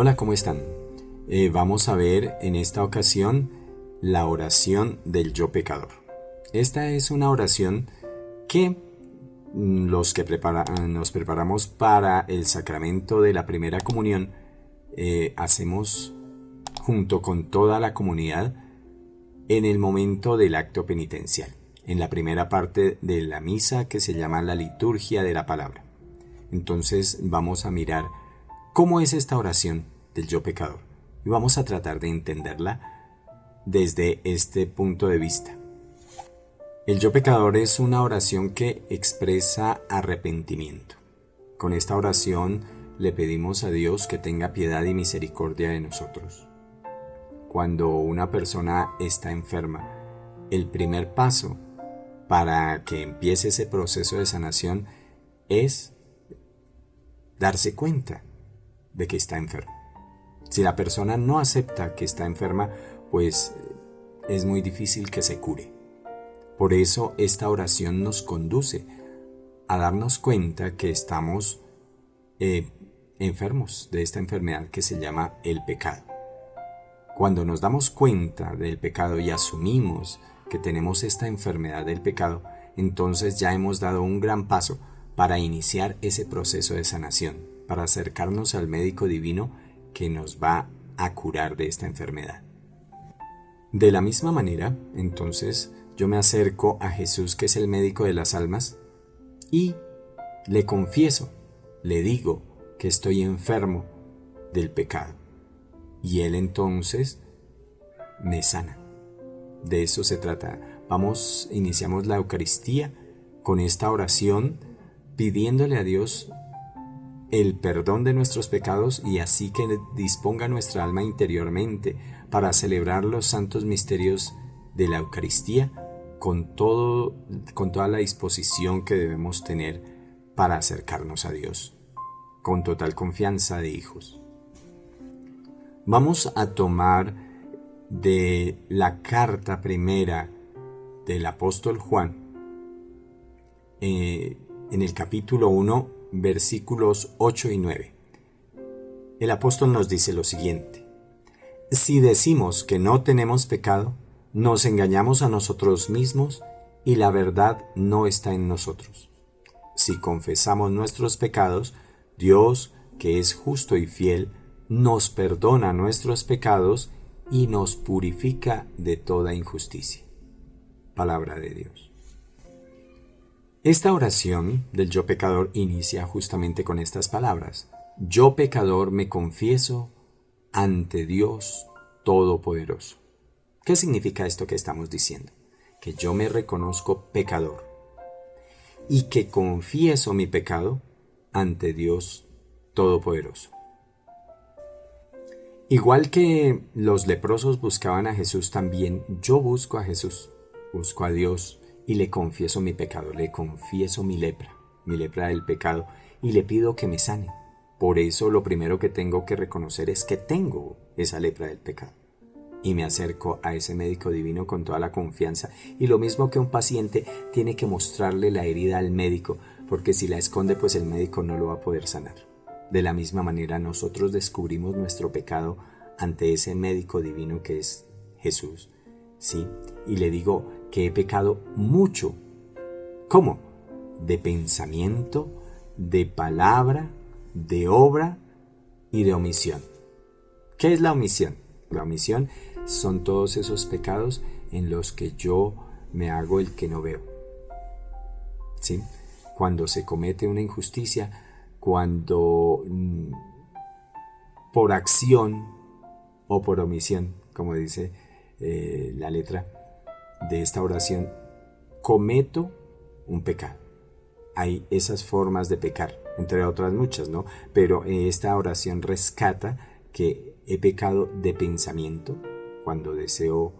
Hola, ¿cómo están? Vamos a ver en esta ocasión la oración del yo pecador. Esta es una oración que los que nos preparamos para el sacramento de la primera comunión hacemos junto con toda la comunidad en el momento del acto penitencial, en la primera parte de la misa que se llama la liturgia de la palabra. Entonces vamos a mirar cómo es esta oración del yo pecador y vamos a tratar de entenderla desde este punto de vista. El yo pecador es una oración que expresa arrepentimiento. Con esta oración le pedimos a Dios que tenga piedad y misericordia de nosotros. Cuando una persona está enferma, el primer paso para que empiece ese proceso de sanación es darse cuenta de que está enfermo. Si la persona no acepta que está enferma, pues es muy difícil que se cure. Por eso esta oración nos conduce a darnos cuenta que estamos enfermos de esta enfermedad que se llama el pecado. Cuando nos damos cuenta del pecado y asumimos que tenemos esta enfermedad del pecado, entonces ya hemos dado un gran paso para iniciar ese proceso de sanación, para acercarnos al médico divino que nos va a curar de esta enfermedad. De la misma manera, entonces, yo me acerco a Jesús, que es el médico de las almas, y le confieso, le digo que estoy enfermo del pecado. Y Él entonces me sana. De eso se trata. Iniciamos la Eucaristía con esta oración, pidiéndole a Dios el perdón de nuestros pecados y así que disponga nuestra alma interiormente para celebrar los santos misterios de la Eucaristía con toda la disposición que debemos tener para acercarnos a Dios, con total confianza de hijos. Vamos a tomar de la carta primera del apóstol Juan, en el capítulo 1, versículos 8 y 9. El apóstol nos dice lo siguiente: si decimos que no tenemos pecado, nos engañamos a nosotros mismos y la verdad no está en nosotros. Si confesamos nuestros pecados, Dios, que es justo y fiel, nos perdona nuestros pecados y nos purifica de toda injusticia. Palabra de Dios. Esta oración del yo pecador inicia justamente con estas palabras: yo pecador me confieso ante Dios Todopoderoso. ¿Qué significa esto que estamos diciendo? Que yo me reconozco pecador y que confieso mi pecado ante Dios Todopoderoso. Igual que los leprosos buscaban a Jesús, también yo busco a Jesús, busco a Dios y le confieso mi pecado, le confieso mi lepra del pecado, y le pido que me sane. Por eso lo primero que tengo que reconocer es que tengo esa lepra del pecado. Y me acerco a ese médico divino con toda la confianza. Y lo mismo que un paciente tiene que mostrarle la herida al médico, porque si la esconde, pues el médico no lo va a poder sanar. De la misma manera, nosotros descubrimos nuestro pecado ante ese médico divino que es Jesús, ¿sí? Y le digo que he pecado mucho. ¿Cómo? De pensamiento, de palabra, de obra y de omisión. ¿Qué es la omisión? La omisión son todos esos pecados en los que yo me hago el que no veo, ¿sí? Cuando se comete una injusticia, cuando por acción o por omisión, como dice la letra de esta oración, cometo un pecado. Hay esas formas de pecar, entre otras muchas, ¿no? Pero esta oración rescata que he pecado de pensamiento, cuando deseo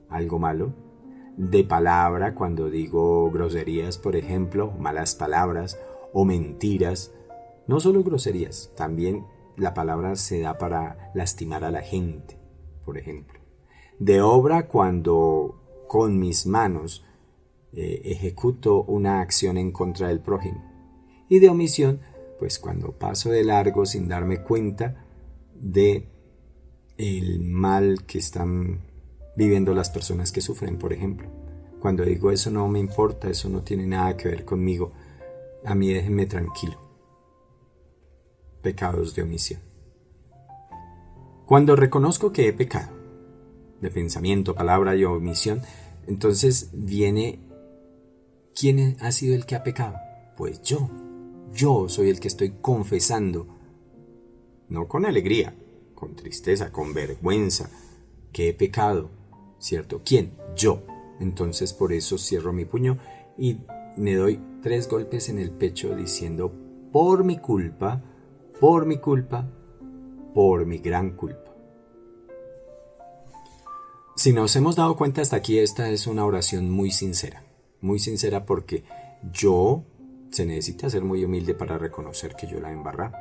algo malo, de palabra, cuando digo groserías, por ejemplo, malas palabras o mentiras. No solo groserías, también la palabra se da para lastimar a la gente, por ejemplo. De obra, cuando con mis manos ejecuto una acción en contra del prójimo. Y de omisión, pues cuando paso de largo sin darme cuenta de el mal que están viviendo las personas que sufren, por ejemplo. Cuando digo eso no me importa, eso no tiene nada que ver conmigo, a mí déjenme tranquilo. Pecados de omisión. Cuando reconozco que he pecado, de pensamiento, palabra y omisión, entonces viene, ¿quién ha sido el que ha pecado? Pues yo soy el que estoy confesando, no con alegría, con tristeza, con vergüenza, que he pecado, ¿cierto? ¿Quién? Yo. Entonces por eso cierro mi puño y me doy 3 golpes en el pecho diciendo, por mi culpa, por mi culpa, por mi gran culpa. Si nos hemos dado cuenta hasta aquí, esta es una oración muy sincera porque se necesita ser muy humilde para reconocer que yo la he embarrado.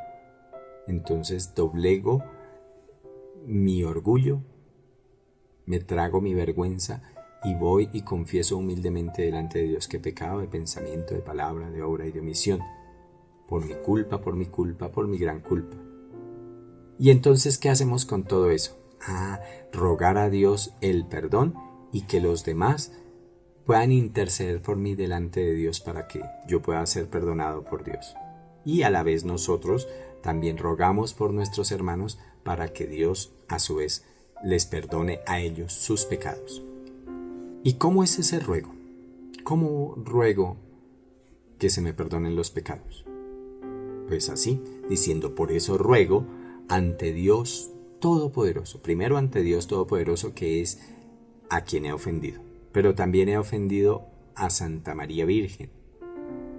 Entonces doblego mi orgullo, me trago mi vergüenza y voy y confieso humildemente delante de Dios que he pecado de pensamiento, de palabra, de obra y de omisión, por mi culpa, por mi culpa, por mi gran culpa. Y entonces, ¿qué hacemos con todo eso? Rogar a Dios el perdón y que los demás puedan interceder por mí delante de Dios para que yo pueda ser perdonado por Dios. Y a la vez nosotros también rogamos por nuestros hermanos para que Dios a su vez les perdone a ellos sus pecados. ¿Y cómo es ese ruego? ¿Cómo ruego que se me perdonen los pecados? Pues así, diciendo, por eso ruego ante Dios Todopoderoso. Primero ante Dios Todopoderoso, que es a quien he ofendido. Pero también he ofendido a Santa María Virgen,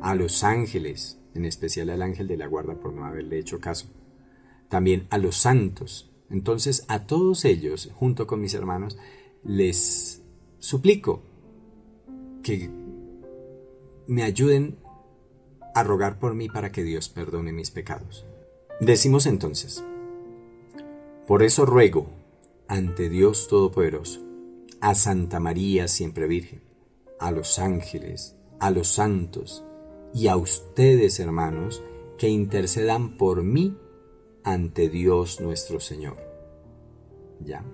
a los ángeles, en especial al ángel de la guarda por no haberle hecho caso. También a los santos. Entonces a todos ellos, junto con mis hermanos, les suplico que me ayuden a rogar por mí para que Dios perdone mis pecados. Decimos entonces, por eso ruego ante Dios Todopoderoso, a Santa María siempre Virgen, a los ángeles, a los santos y a ustedes, hermanos, que intercedan por mí ante Dios nuestro Señor. ¿Ya?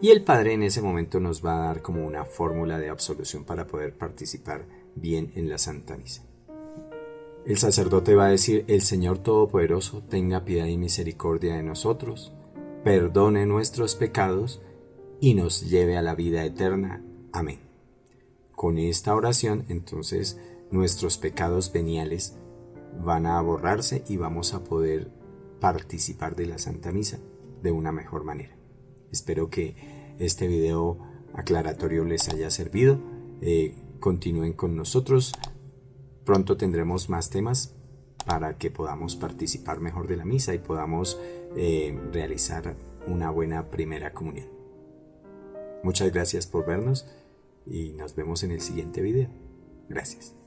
Y el Padre en ese momento nos va a dar como una fórmula de absolución para poder participar bien en la Santa Misa. El sacerdote va a decir, el Señor Todopoderoso tenga piedad y misericordia de nosotros, perdone nuestros pecados y nos lleve a la vida eterna. Amén. Con esta oración, entonces, nuestros pecados veniales van a borrarse y vamos a poder participar de la Santa Misa de una mejor manera. Espero que este video aclaratorio les haya servido. Continúen con nosotros. Pronto tendremos más temas para que podamos participar mejor de la misa y podamos realizar una buena primera comunión. Muchas gracias por vernos y nos vemos en el siguiente video. Gracias.